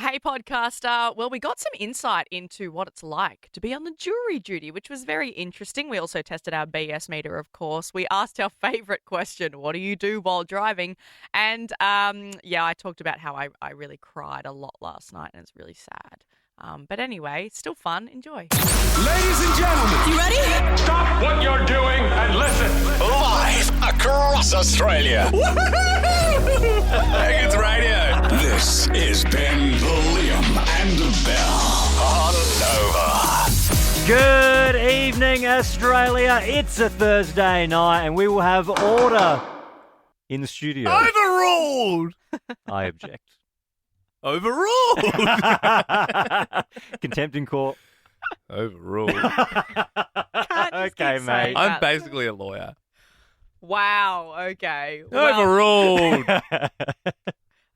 Hey, podcaster. Well, we got some insight into what it's like to be on the jury duty, which was very interesting. We also tested our BS meter, of course. We asked our favourite question, what do you do while driving? And, I talked about how I really cried a lot last night, and it's really sad. But anyway, still fun. Enjoy. Ladies and gentlemen, You ready? stop what you're doing and listen. Live across Australia. It's radio. This is Ben, Liam, and Bell on Nova. Good evening, Australia. It's a Thursday night, and we will have order in the studio. Overruled! I object. Overruled! Contempt in court. Overruled. Okay, mate. I'm basically a lawyer. Wow. Okay. Well, Overruled!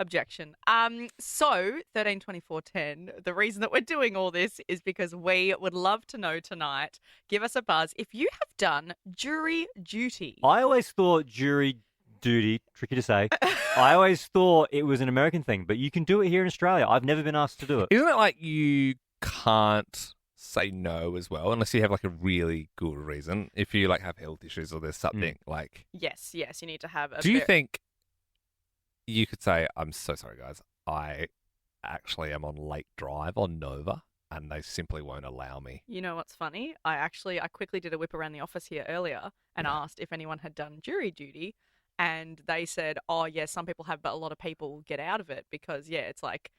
objection. So 132410. The reason that we're doing all this is because we would love to know tonight. Give us a buzz if you have done jury duty. I always thought jury duty, tricky to say, I always thought it was an American thing, but you can do it here in Australia. I've never been asked to do it. Isn't it like you can't say no as well, unless you have like a really good reason? If you like have health issues or there's something like... Yes. You need to have a... Do you think you could say, I'm so sorry, guys, I actually am on late drive on Nova, and they simply won't allow me? You know what's funny? I quickly did a whip around the office here earlier and asked if anyone had done jury duty, and they said, oh, yeah, some people have, but a lot of people get out of it because, yeah, it's like,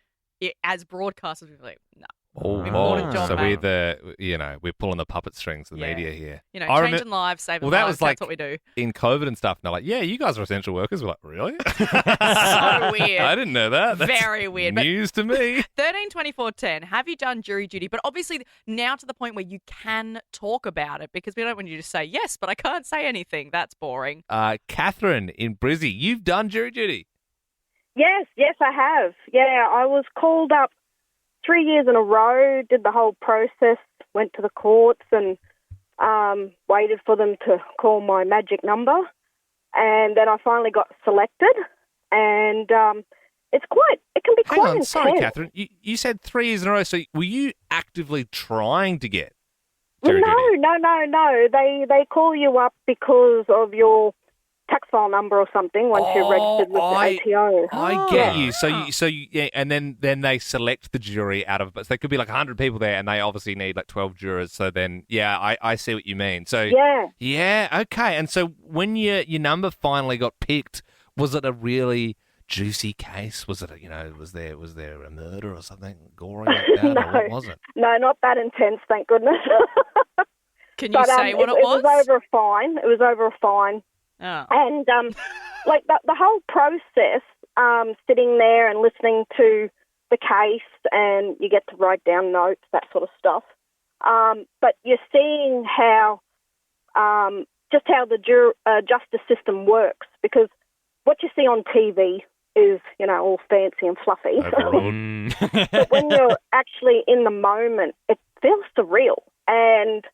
as broadcasters, we're like, no. Important job, So mate. we're pulling the puppet strings of the Yeah. media here. You know, I changing lives, saving Well, that lives, was like that's what we do. in COVID and stuff. And they're like, yeah, you guys are essential workers. We're like, really? So weird. I didn't know that. That's Very weird. But news to me. 132410, have you done jury duty? But obviously now to the point where you can talk about it, because we don't want you to say yes, but I can't say anything. That's boring. Catherine in Brizzy, you've done jury duty. Yes, I have. Yeah, I was called up 3 years in a row, did the whole process, went to the courts and waited for them to call my magic number. And then I finally got selected. And it can be quite intense. Sorry, Catherine. You said 3 years in a row. So were you actively trying to get jury duty? No. They call you up because of your tax file number or something once you're registered with the ATO. I get you. So you yeah, and then they select the jury out of, but there could be like 100 people there, and they obviously need like 12 jurors. So then, yeah, I see what you mean. So yeah, okay. And so when your number finally got picked, was it a really juicy case? Was it was there a murder or something gory like that? No. Or what was it? No, not that intense, thank goodness. Can you say what it was? It was over a fine. It was over a fine. Oh. And like the whole process, sitting there and listening to the case, and you get to write down notes, that sort of stuff. But you're seeing how the justice system works, because what you see on TV is, all fancy and fluffy. But when you're actually in the moment, it feels surreal. And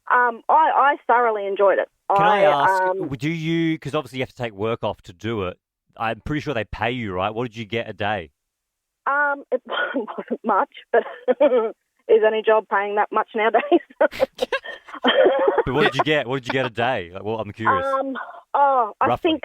I thoroughly enjoyed it. Can I ask, do you, because obviously you have to take work off to do it, I'm pretty sure they pay you, right? What did you get a day? It wasn't much, but is any job paying that much nowadays? But what did you get? What did you get a day? Like, well, I'm curious. I think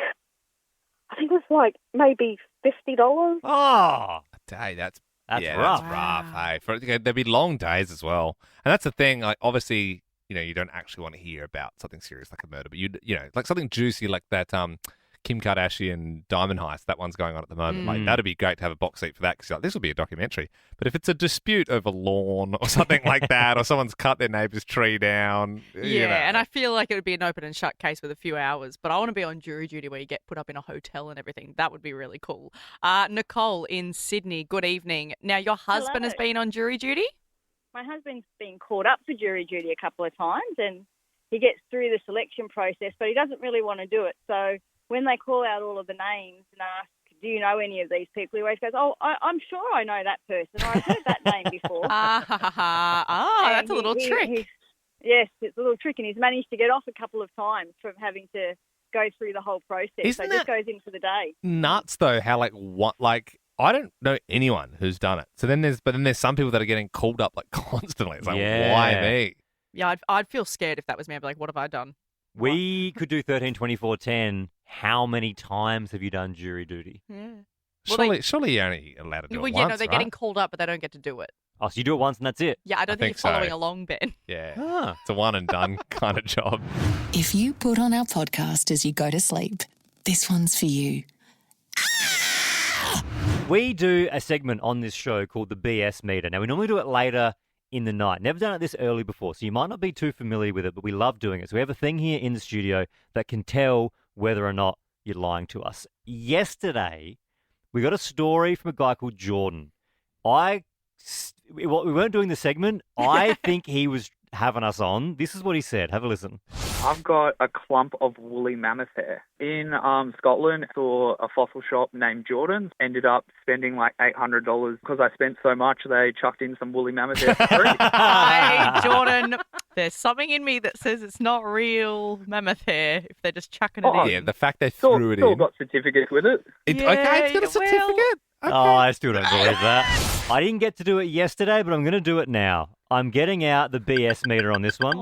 it was like maybe $50. Oh, A day, that's rough. That's rough. Hey, there'd be long days as well, and that's the thing. Like, obviously, you don't actually want to hear about something serious like a murder, but like something juicy like that. Kim Kardashian Diamond Heist, that one's going on at the moment. Like, that'd be great to have a box seat for that, because this will be a documentary. But if it's a dispute over lawn or something like that, or someone's cut their neighbour's tree down, And I feel like it would be an open and shut case with a few hours, but I want to be on jury duty where you get put up in a hotel and everything. That would be really cool. Nicole in Sydney, good evening. Now, your husband has been on jury duty? My husband's been called up for jury duty a couple of times, and he gets through the selection process, but he doesn't really want to do it. So when they call out all of the names and ask, do you know any of these people, he always goes, I'm sure I know that person, or I've heard that name before. That's a little trick. Yes, it's a little trick, and he's managed to get off a couple of times from having to go through the whole process. Isn't so it just goes in for the day. Nuts though, how I don't know anyone who's done it. So then there's some people that are getting called up like constantly. It's like, why me? Yeah, I'd feel scared if that was me. I'd be like, what have I done? We could do 13, 24, 10. How many times have you done jury duty? Yeah. Well, Surely you're only allowed to do it once, no, they're right? getting called up, but they don't get to do it. Oh, so you do it once and that's it? Yeah, I don't think think you're following so. along, Ben. Yeah. Ah. It's a one and done kind of job. If you put on our podcast as you go to sleep, this one's for you. We do a segment on this show called the BS meter. Now, we normally do it later in the night. Never done it this early before, so you might not be too familiar with it, but we love doing it. So we have a thing here in the studio that can tell whether or not you're lying to us. Yesterday, we got a story from a guy called Jordan. We weren't doing the segment. I think he was having us on. This is what he said. Have a listen. I've got a clump of woolly mammoth hair. In Scotland, I saw a fossil shop named Jordan's. Ended up spending like $800 because I spent so much. They chucked in some woolly mammoth hair for free. Hey, Jordan, there's something in me that says it's not real mammoth hair if they're just chucking it in. Yeah, the fact they Still threw it in. got certificates with it. Okay, it's got a certificate. Okay. Oh, I still don't believe that. I didn't get to do it yesterday, but I'm going to do it now. I'm getting out the BS meter on this one.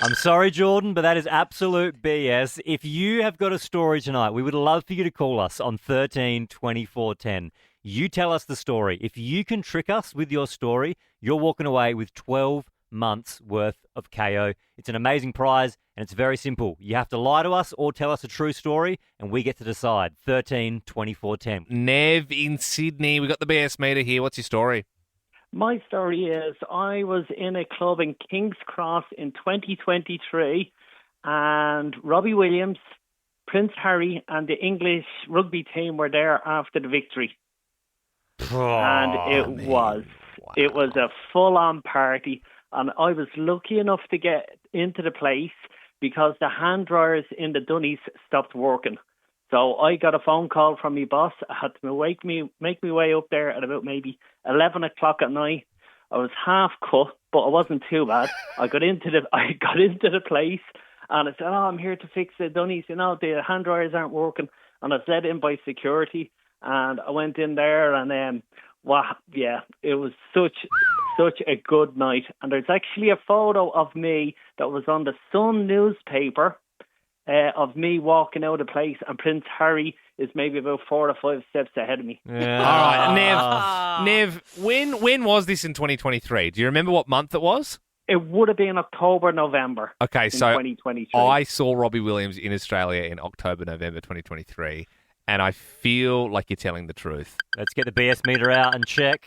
I'm sorry, Jordan, but that is absolute BS. If you have got a story tonight, we would love for you to call us on 13 24 10. You tell us the story. If you can trick us with your story, you're walking away with 12 months worth of KO. It's an amazing prize, and it's very simple. You have to lie to us or tell us a true story, and we get to decide. 13 24 10. Nev in Sydney. We got the BS meter here. What's your story? My story is I was in a club in King's Cross in 2023 and Robbie Williams, Prince Harry and the English rugby team were there after the victory. And it was a full-on party and I was lucky enough to get into the place because the hand dryers in the Dunnies stopped working. So I got a phone call from my boss. I had to make me way up there at about maybe 11 o'clock at night. I was half cut, but I wasn't too bad. I got into the place and I said, "Oh, I'm here to fix the Dunnies. You know, the hand dryers aren't working." And I was led in by security, and I went in there, and it was such a good night. And there's actually a photo of me that was on the Sun newspaper. Of me walking out of the place, and Prince Harry is maybe about 4 or 5 steps ahead of me. Yeah. All right, Nev, when was this in 2023? Do you remember what month it was? It would have been October, November. Okay, in so 2023. I saw Robbie Williams in Australia in October, November 2023, and I feel like you're telling the truth. Let's get the BS meter out and check.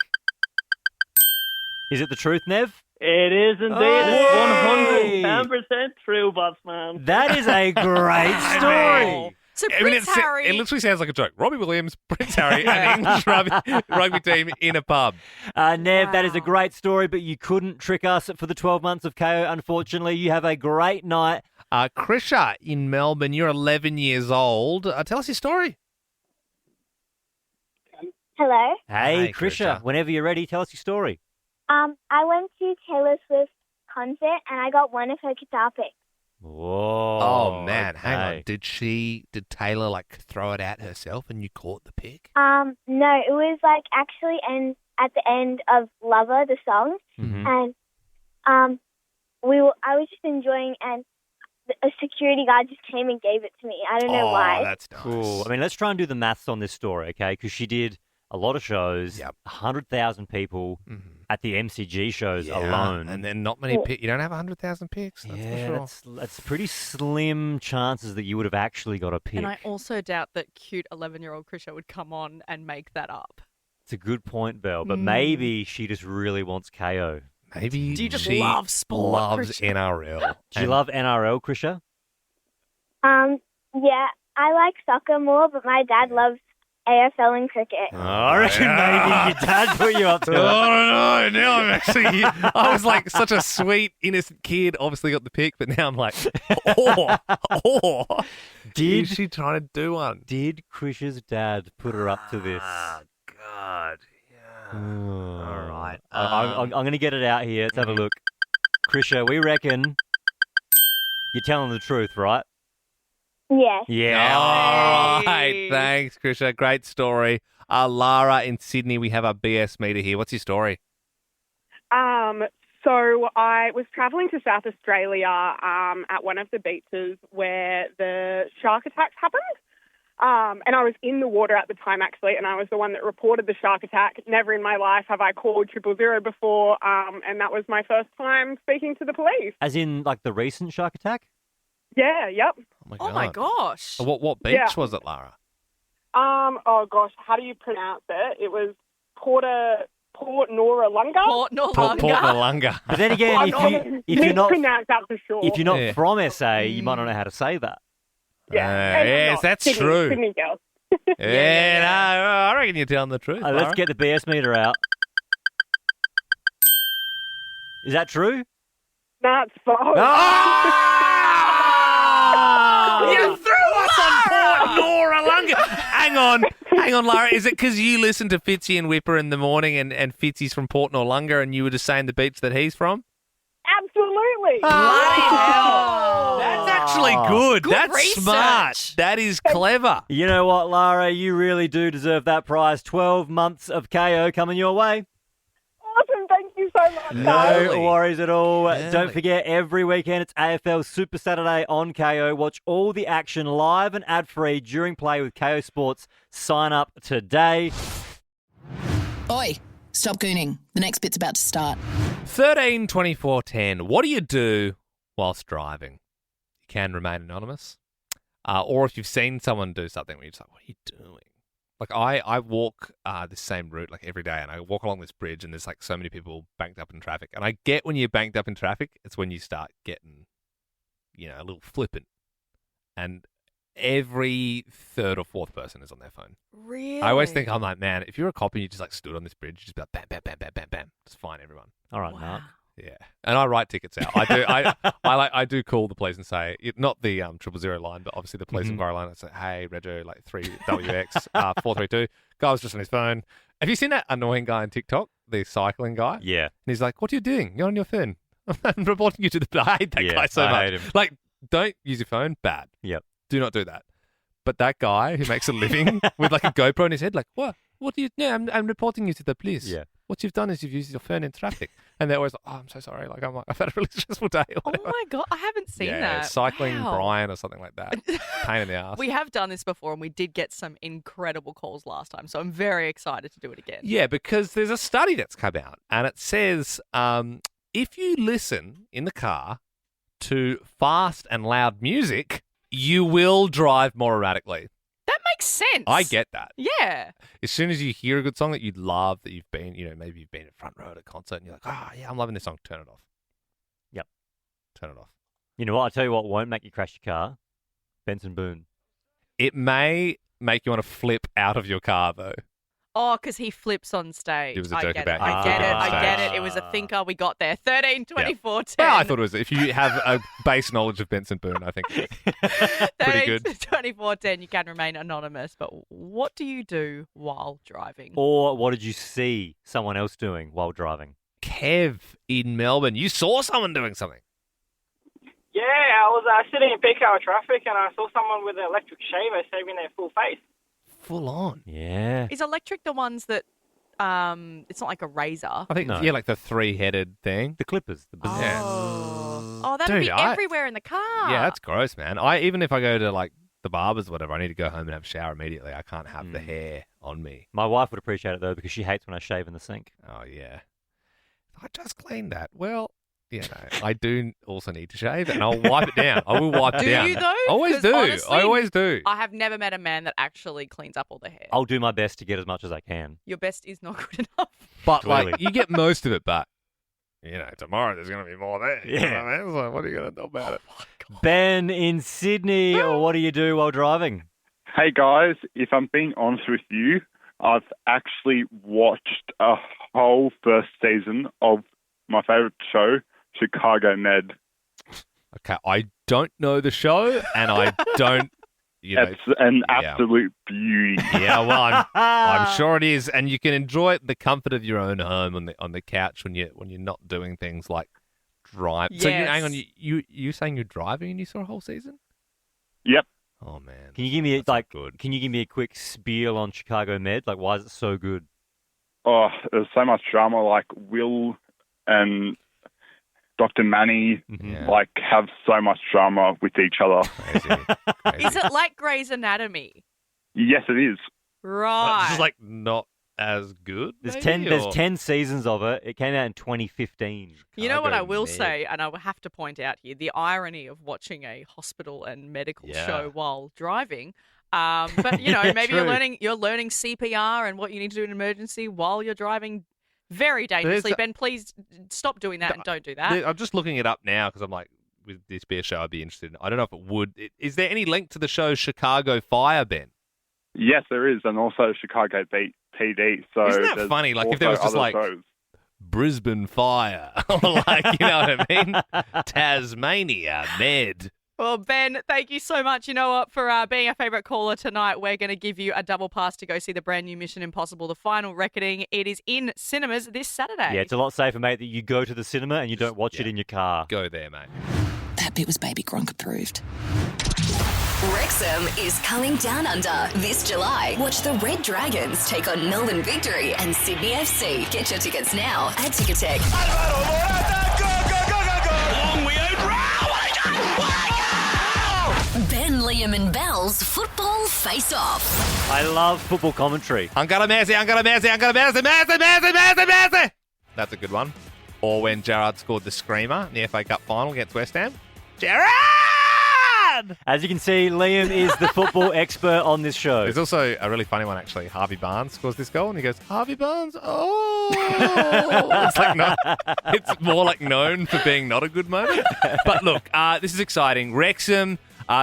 Is it the truth, Nev? It is indeed. It's 110% true, boss man. That is a great story. So Prince Harry... It literally sounds like a joke. Robbie Williams, Prince Harry, and English rugby team in a pub. Nev, that is a great story, but you couldn't trick us for the 12 months of KO, unfortunately. You have a great night. Krisha in Melbourne, you're 11 years old. Tell us your story. Hello. Hey, Krisha, whenever you're ready, tell us your story. I went to Taylor Swift's concert and I got one of her guitar picks. Whoa. Oh, man. Hang on. Did Taylor, like, throw it out herself and you caught the pick? No, it was, like, actually at the end of Lover, the song. Mm-hmm. And I was just enjoying, and a security guard just came and gave it to me. I don't know why. Oh, that's nice. Cool. I mean, let's try and do the maths on this story, okay? Because she did a lot of shows, 100,000 people at the MCG shows alone. And then not many picks. You don't have 100,000 picks? That's for sure. That's pretty slim chances that you would have actually got a pick. And I also doubt that cute 11-year-old Krisha would come on and make that up. It's a good point, Belle, but maybe she just really wants KO. Maybe Do you just she love sport, loves Krisha? NRL. Do you love NRL, Krisha? Yeah, I like soccer more, but my dad loves AFL and cricket. I reckon maybe your dad put you up to it. Oh, no. Now I'm actually... I was like such a sweet, innocent kid. Obviously got the pick, but now I'm like, is she trying to do one? Did Krisha's dad put her up to this? Oh, God. Yeah. All right. I'm going to get it out here. Let's have a look. Krisha, we reckon you're telling the truth, right? Yes. Yeah. All right. Thanks, Krisha. Great story. Lara in Sydney, we have our BS meter here. What's your story? So I was travelling to South Australia at one of the beaches where the shark attacks happened. And I was in the water at the time, actually, and I was the one that reported the shark attack. Never in my life have I called 000 before, and that was my first time speaking to the police. As in, like, the recent shark attack? Yeah, yep. Oh my gosh. What beach was it, Lara? Oh gosh, how do you pronounce it? It was Port Noarlunga. Port Noarlunga. Port Noarlunga. But then again, if you're not pronounced that for sure. if you're not from SA, you might not know how to say that. Yes, that's Sydney, true. Sydney girls. Yeah, no, I reckon you're telling the truth. Let's Lara. get the BS meter out. Is that true? That's false. You threw us on Port Noarlunga. Hang on, Lara. Is it because you listen to Fitzy and Whipper in the morning and Fitzy's from Port Noarlunga and you were just saying the beach that he's from? Absolutely. That's actually good. That's research. smart. That is clever. You know what, Lara? You really do deserve that prize. 12 months of KO coming your way. Awesome. Thank you so much. No Really? worries at all. Really? Don't forget, every weekend it's AFL Super Saturday on KO. Watch all the action live and ad-free during play with KO Sports. Sign up today. Oi, stop gooning. The next bit's about to start. 13 24 10. What do you do whilst driving? You can remain anonymous. Or if you've seen someone do something where you're just like, what are you doing? Like I walk this same route like every day and I walk along this bridge and there's like so many people banked up in traffic. And I get when you're banked up in traffic, it's when you start getting, a little flippant. And every third or fourth person is on their phone. Really? I always think, I'm like, man, if you're a cop and you just like stood on this bridge, you just be like, bam, bam, bam, bam, bam, bam. Just fine everyone. All right, Wow. Mark. Yeah, and I write tickets out. I do. I do call the police and say not the 000 line, but obviously the police inquiry line. I say, hey, Rego, like 3WX 432. Guy was just on his phone. Have you seen that annoying guy on TikTok, the cycling guy? Yeah. And he's like, what are you doing? You're on your phone. I'm reporting you to the. I hate that guy so I much. hate him. Like, don't use your phone. Bad. Yep. Do not do that. But that guy who makes a living with like a GoPro on his head, like, what? What do you? Yeah, I'm reporting you to the police. Yeah. What you've done is you've used your phone in traffic. And they're always like, oh, I'm so sorry. Like, I've had a really stressful day. Or Oh whatever. my God, I haven't seen that. Cycling Wow. Brian or something like that. Pain in the ass. We have done this before and we did get some incredible calls last time. So I'm very excited to do it again. Yeah, because there's a study that's come out and it says if you listen in the car to fast and loud music, you will drive more erratically. That makes sense. I get that. Yeah. As soon as you hear a good song that you love, that you've been, maybe you've been in front row at a concert and you're like, yeah, I'm loving this song, turn it off. Yep. Turn it off. You know what? I'll tell you what won't make you crash your car. Benson Boone. It may make you want to flip out of your car, though. Oh, because he flips on stage. It was a I joke get about it. you I get flipping it. on I get stage. it. It was a thinker. We got there. 13, 24, 10. Well, I thought it was, if you have a base knowledge of Benson Boone, I think it's pretty good. 24, 10, you can remain anonymous. But what do you do while driving? Or what did you see someone else doing while driving? Kev in Melbourne, you saw someone doing something. Yeah, I was sitting in peak hour traffic and I saw someone with an electric shaver shaving their full face. Full on. Yeah. Is electric the ones that it's not like a razor? I think, No. yeah, like the three-headed thing. The clippers. The Yeah. Oh, that'd Dude, be everywhere in the car. Yeah, that's gross, man. Even if I go to like the barbers or whatever, I need to go home and have a shower immediately. I can't have the hair on me. My wife would appreciate it, though, because she hates when I shave in the sink. Oh, yeah. I just cleaned that. Well, I do also need to shave and I'll wipe it down. I will wipe it Do down. you, though? I always 'Cause do. honestly, I always do. I have never met a man that actually cleans up all the hair. I'll do my best to get as much as I can. Your best is not good enough. But Clearly. like you get most of it, but tomorrow there's going to be more there. You know Yeah. what I mean? So what are you going to do about it? Ben in Sydney, what do you do while driving? Hey guys, if I'm being honest with you, I've actually watched a whole first season of my favourite show, Chicago Med. Okay, I don't know the show, and I don't. It's an yeah. absolute beauty. Yeah, well, I'm sure it is, and you can enjoy it in the comfort of your own home on the couch when you're not doing things like drive. So Yes. hang on, you saying you're driving and you saw a whole season? Yep. Oh man. Can you give me That's good. Can you give me a quick spiel on Chicago Med? Like, why is it so good? Oh, there's so much drama. Like Will and Dr. Manny have so much drama with each other. Crazy. Is it like Grey's Anatomy? Yes, it is. Right. It's just like not as good. There's maybe, 10. There's or- 10 seasons of it. It came out in 2015. You know what I will Med. say, and I will have to point out here, the irony of watching a hospital and medical Yeah. show while driving. But you know, Yeah, maybe true. you're learning CPR and what you need to do in an emergency while you're driving very dangerously. There's a- Ben, please stop doing that and don't do that. I'm just looking it up now because I'm like, with this beer show, I'd be interested in. I don't know if it would. Is there any link to the show Chicago Fire, Ben? Yes, there is, and also Chicago Beat PD. So Isn't that there's funny? Like if there was also just like other shows. Brisbane Fire, or like, you know what I mean? Tasmania Med. Well, Ben, thank you so much. You know what? For being our favourite caller tonight, we're going to give you a double pass to go see the brand new Mission Impossible: The Final Reckoning. It is in cinemas this Saturday. Yeah, it's a lot safer, mate, that you go to the cinema and you don't watch it in your car. Go there, mate. That bit was Baby Gronk approved. Wrexham is coming down under this July. Watch the Red Dragons take on Melbourne Victory and Sydney FC. Get your tickets now at Ticketek. Ben, Liam and Belle's Football Face-Off. I love football commentary. Angara Messi, Angara Messi, Angara Messi, Messi, Messi, Messi, Messi. That's a good one. Or when Gerrard scored the screamer in the FA Cup final against West Ham. Gerrard! As you can see, Liam is the football expert on this show. There's also a really funny one, actually. Harvey Barnes scores this goal, and he goes, Harvey Barnes, oh! It's like it's more like known for being not a good moment. But look, this is exciting. Wrexham,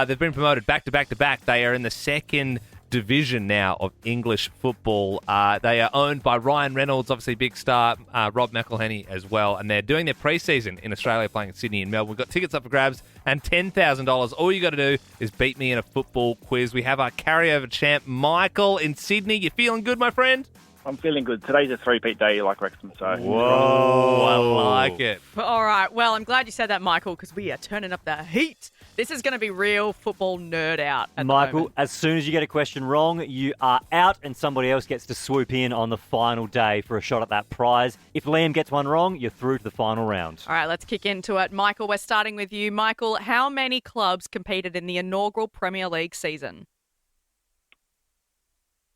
they've been promoted back to back to back. They are in the second division now of English football. They are owned by Ryan Reynolds, obviously big star, Rob McElhenney as well, and they're doing their pre-season in Australia, playing in Sydney and Melbourne. We've got tickets up for grabs and $10,000. All you got to do is beat me in a football quiz. We have our carryover champ, Michael, in Sydney. You feeling good, my friend? I'm feeling good. Today's a three-peat day like Wrexham, so... Whoa, I like it. All right. Well, I'm glad you said that, Michael, because we are turning up the heat. This is going to be real football nerd out at the Michael, moment. as soon as you get a question wrong, you are out and somebody else gets to swoop in on the final day for a shot at that prize. If Liam gets one wrong, you're through to the final round. All right, let's kick into it. Michael, we're starting with you. Michael, how many clubs competed in the inaugural Premier League season?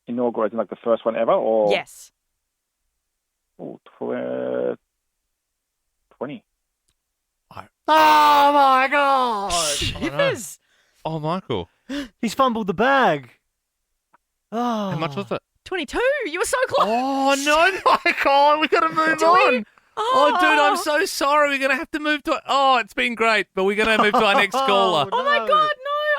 Inaugural, isn't like the first one ever, or...? Yes. Oh, 20. Oh, my God! Shivers. Oh, Michael. He's fumbled the bag. Oh. How much was it? 22. You were so close. Oh, no, Michael. We got to move on. Oh, dude, I'm so sorry. We're going to have to move to... Oh, it's been great, but we're going to move to our next caller. Oh, my God, no.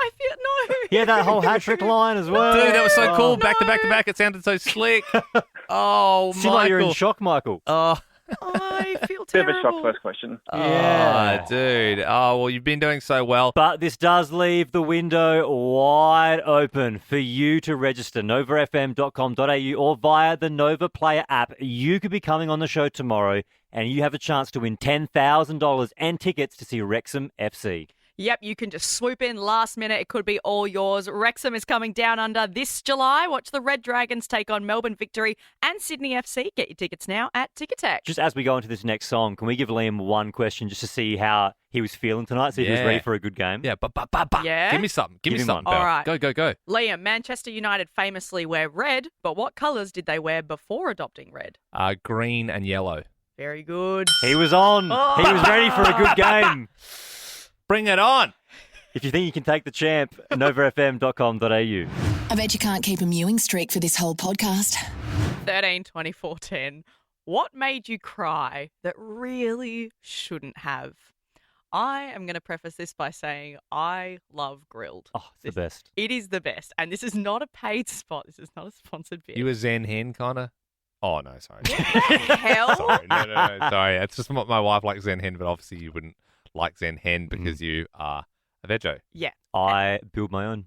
I feel... No. Yeah, that whole hat-trick line as well. Dude, that was so cool. Oh. Back to back to back. It sounded so slick. Oh, Seemed like you're in Michael. shock, Michael. Oh, I feel Bit of terrible. a shock first question. Yeah. dude. Oh, well, you've been doing so well. But this does leave the window wide open for you to register. NovaFM.com.au or via the Nova Player app. You could be coming on the show tomorrow and you have a chance to win $10,000 and tickets to see Wrexham FC. Yep, you can just swoop in last minute. It could be all yours. Wrexham is coming down under this July. Watch the Red Dragons take on Melbourne Victory and Sydney FC. Get your tickets now at Ticketek. Just as we go into this next song, can we give Liam one question just to see how he was feeling tonight, see if he was Yeah. ready for a good game? Yeah, Yeah? Give me something. Give me Give him something. one. Belle. All right. Go. Liam, Manchester United famously wear red, but what colours did they wear before adopting red? Green and yellow. Very good. He was on. Oh. He was ready for a good game. Bring it on. If you think you can take the champ, novafm.com.au. I bet you can't keep a mewing streak for this whole podcast. 13, 24, 10. What made you cry that really shouldn't have? I am going to preface this by saying I love grilled. Oh, it's the best. It is the best. And this is not a paid spot. This is not a sponsored bid. You a Zen hen, kind of? Oh, no, sorry. Hell? Sorry. No. Sorry. It's just my wife likes Zen hen, but obviously you wouldn't like Zen hen because you are a veggie. Yeah. I build my own.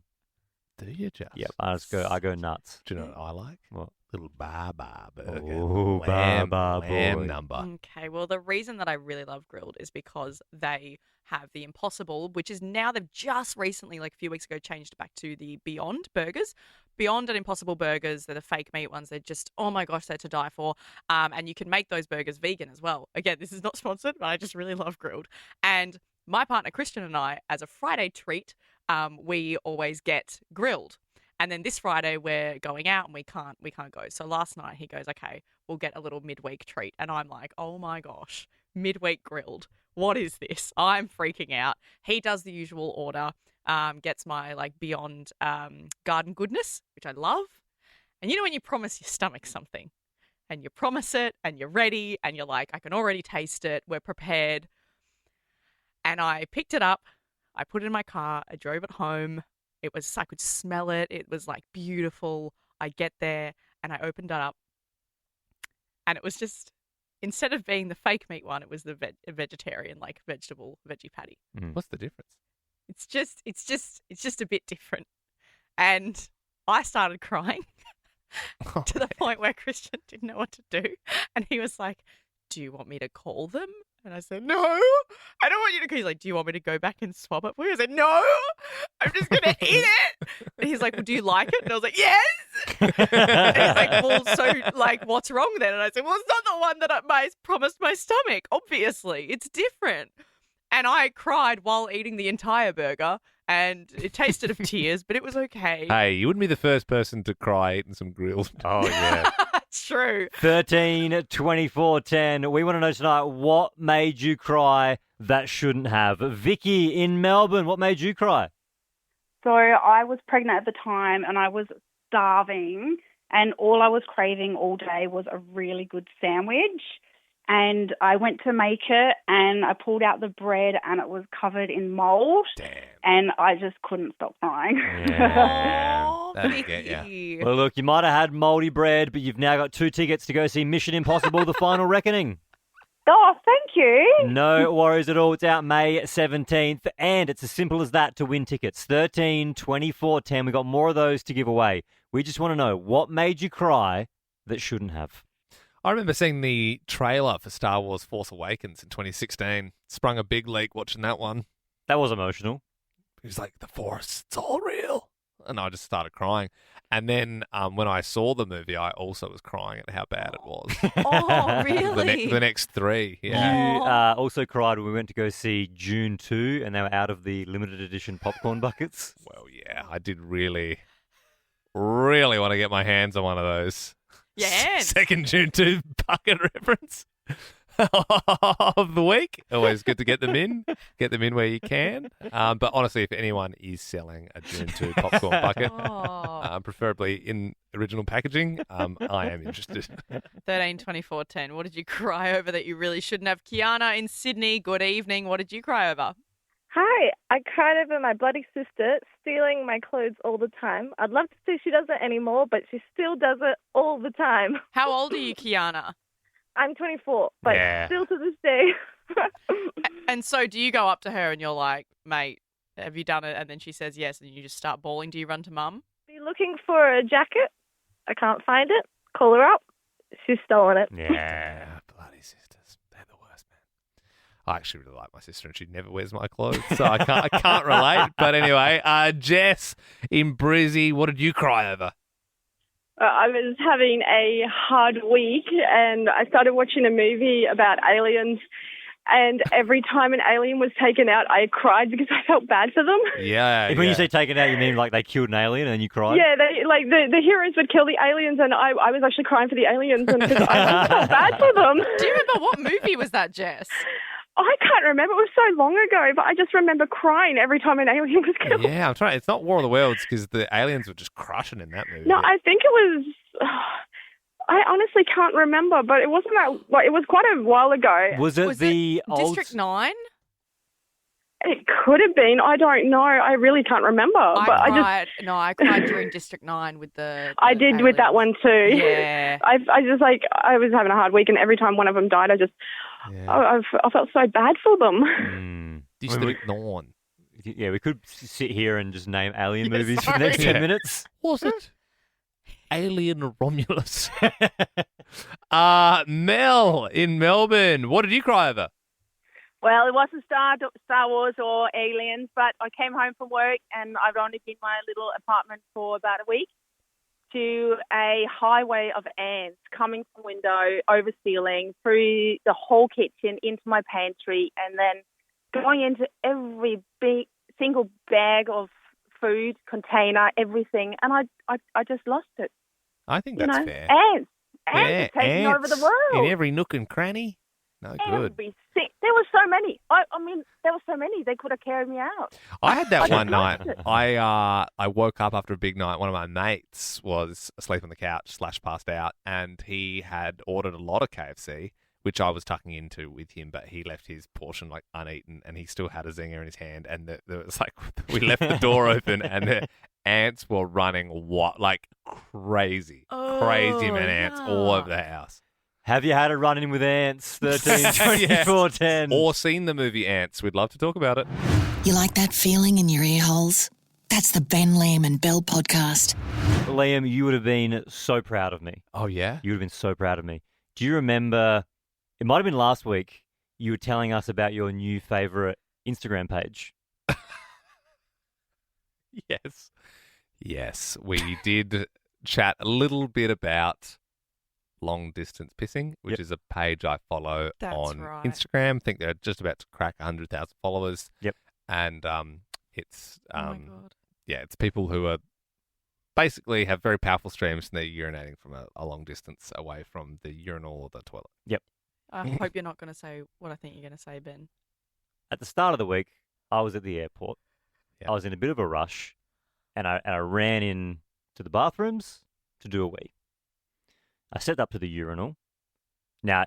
Do you just? Yep, I go nuts. Do you know what I like? What? Little bar burger. Ooh, lamb, bar lamb boy. number. Okay, well, the reason that I really love grilled is because they have the Impossible, which is now they've just recently, like a few weeks ago, changed back to the Beyond burgers. Beyond and Impossible burgers, they're the fake meat ones. They're just, oh my gosh, they're to die for. And you can make those burgers vegan as well. Again, this is not sponsored, but I just really love grilled. And my partner Christian and I, as a Friday treat, we always get grilled. And then this Friday we're going out and we can't go. So last night he goes, okay, we'll get a little midweek treat. And I'm like, oh my gosh, midweek grilled. What is this? I'm freaking out. He does the usual order, gets my like Beyond garden goodness, which I love. And you know when you promise your stomach something and you promise it and you're ready and you're like, I can already taste it. We're prepared. And I picked it up. I put it in my car. I drove it home. I could smell it. It was like beautiful. I get there and I opened it up and it was just, instead of being the fake meat one, it was the vegetarian, like veggie patty. What's the difference? It's just a bit different. And I started crying to the point where Christian didn't know what to do. And he was like, do you want me to call them? And I said, no, I don't want you to. He's like, do you want me to go back and swap it for you? I said, no, I'm just going to eat it. And he's like, well, do you like it? And I was like, yes. And he's like, well, so like, what's wrong then? And I said, well, it's not the one that I promised my stomach. Obviously, it's different. And I cried while eating the entire burger. And it tasted of tears, but it was okay. Hey, you wouldn't be the first person to cry eating some grilled. Oh, yeah. It's true. 13, 24, 10. We want to know tonight, what made you cry that shouldn't have? Vicky in Melbourne, what made you cry? So I was pregnant at the time and I was starving and all I was craving all day was a really good sandwich. And I went to make it and I pulled out the bread and it was covered in mold. Damn. And I just couldn't stop crying. Yeah. That'd get you. Well, look, you might have had mouldy bread, but you've now got 2 tickets to go see Mission Impossible, The Final Reckoning. Oh, thank you. No worries at all. It's out May 17th, and it's as simple as that to win tickets. 13, 24, 10. We've got more of those to give away. We just want to know, what made you cry that shouldn't have? I remember seeing the trailer for Star Wars Force Awakens in 2016. Sprung a big leak watching that one. That was emotional. He was like, the Force, it's all real. And I just started crying. And then when I saw the movie, I also was crying at how bad it was. Oh, really? The next 3. Yeah. You also cried when we went to go see June 2, and they were out of the limited edition popcorn buckets. Well, yeah, I did really want to get my hands on one of those. Yes. Second June 2 bucket reference of the week. Always good to get them in. Get them in where you can. But honestly, if anyone is selling a June 2 popcorn bucket, preferably in original packaging, I am interested. 13, 24, 10. What did you cry over that you really shouldn't have? Kiana in Sydney, good evening. What did you cry over? Hi, I cried over my bloody sister stealing my clothes all the time. I'd love to say she does it anymore, but she still does it all the time. How old are you, Kiana? I'm 24, but still to this day. And so do you go up to her and you're like, mate, have you done it? And then she says yes, and you just start bawling. Do you run to mum? Be looking for a jacket. I can't find it. Call her up. She's stolen it. Yeah, bloody sisters. They're the worst, man. I actually really like my sister, and she never wears my clothes, so I can't relate. But anyway, Jess in Brizzy, what did you cry over? I was having a hard week and I started watching a movie about aliens, and every time an alien was taken out, I cried because I felt bad for them. Yeah. When you say taken out, you mean like they killed an alien and then you cried? Yeah, the heroes would kill the aliens, and I was actually crying for the aliens and because I felt bad for them. Do you remember what movie was that, Jess? I can't remember. It was so long ago, but I just remember crying every time an alien was killed. Yeah, I'm trying. It's not War of the Worlds because the aliens were just crushing in that movie. No, I think it was. I honestly can't remember, but it wasn't that. Like, it was quite a while ago. Was it old District 9? It could have been. I don't know. I really can't remember. I cried during District 9 with the I did aliens. with that one too. Yeah. I was having a hard week, and every time one of them died, I felt so bad for them. District 9. Yeah, we could sit here and just name alien movies for the next 10 minutes. Was it? alien Romulus. Mel in Melbourne. What did you cry over? Well, it wasn't Star Wars or Aliens, but I came home from work and I've only been in my little apartment for about a week to a highway of ants coming from window, over ceiling, through the whole kitchen, into my pantry, and then going into every single bag of food, container, everything. And I just lost it. I think that's fair. Ants are taking over the world. In every nook and cranny. No good. There were so many. I mean, there were so many. They could have carried me out. I had that one night. I woke up after a big night. One of my mates was asleep on the couch / passed out, and he had ordered a lot of KFC, which I was tucking into with him, but he left his portion like uneaten, and he still had a zinger in his hand. And there was like we left the door open, and the ants were running like crazy amount of ants all over the house. Have you had a run-in with ants? 13, 24, 10. Or seen the movie Ants? We'd love to talk about it. You like that feeling in your ear holes? That's the Ben, Liam and Bell podcast. Liam, you would have been so proud of me. Oh, yeah? You would have been so proud of me. Do you remember, it might have been last week, you were telling us about your new favourite Instagram page. Yes, we did chat a little bit about long distance pissing, which is a page I follow on Instagram. I think they're just about to crack 100,000 followers. Yep. And it's oh my God. Yeah, it's people who are basically have very powerful streams and they're urinating from a long distance away from the urinal or the toilet. Yep. I hope you're not going to say what I think you're going to say, Ben. At the start of the week, I was at the airport. Yep. I was in a bit of a rush, and I ran in to the bathrooms to do a wee. I stepped up to the urinal. Now,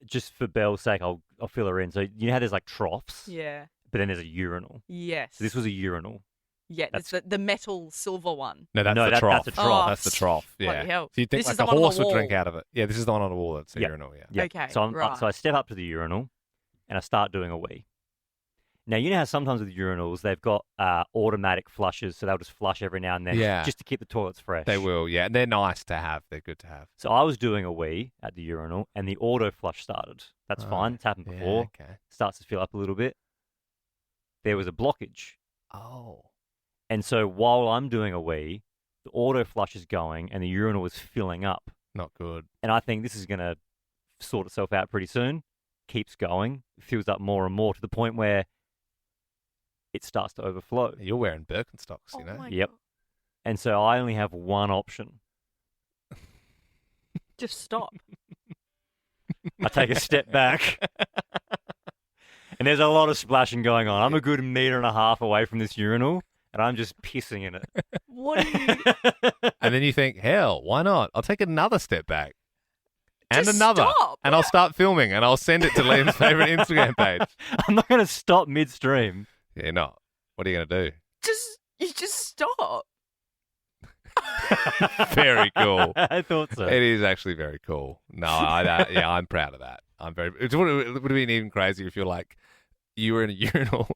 just for Belle's sake, I'll fill her in. So you know how there's like troughs? Yeah. But then there's a urinal. Yes. So this was a urinal. Yeah, it's the metal silver one. No, that's the trough. That's a trough. That's the trough. Yeah. Bloody hell. So you think This is like the a one on horse the would drink wall. out of it. Yeah, this is the one on the wall. It's a urinal. Yeah. Okay, So right. So I step up to the urinal, and I start doing a wee. Now, you know how sometimes with urinals, they've got automatic flushes, so they'll just flush every now and then just to keep the toilets fresh. They will, yeah. And they're nice to have. They're good to have. So I was doing a wee at the urinal, and the auto flush started. That's fine. It's happened before. Yeah, okay. Starts to fill up a little bit. There was a blockage. Oh. And so while I'm doing a wee, the auto flush is going, and the urinal is filling up. Not good. And I think this is going to sort itself out pretty soon. Keeps going. Fills up more and more to the point where it starts to overflow. You're wearing Birkenstocks, you know? Yep. And so I only have one option. Just stop. I take a step back. And there's a lot of splashing going on. I'm a good 1.5 meters away from this urinal, and I'm just pissing in it. What are you... And then you think, hell, why not? I'll take another step back. And Just another. stop. And I'll start filming, and I'll send it to Liam's favourite Instagram page. I'm not going to stop midstream. Yeah, you're not. What are you going to do? You just stop. Very cool. I thought so. It is actually very cool. No, I'm proud of that. It would have been even crazier if you're like, you were in a urinal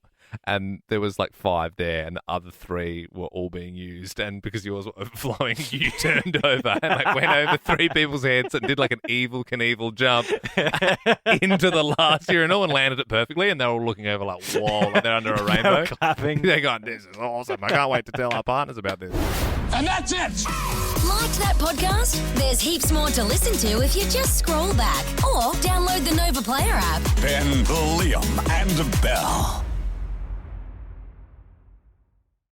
and there was like 5 there and the other 3 were all being used, and because yours were overflowing, you turned over and like went over 3 people's heads and did like an Evel Knievel jump into the last urinal and landed it perfectly, and they're all looking over like, whoa, like they're under a rainbow. They were clapping. They're going, this is awesome. I can't wait to tell our partners about this. And that's it. Liked that podcast? There's heaps more to listen to if you just scroll back or download the Nova Player app. Ben, Liam and Bell.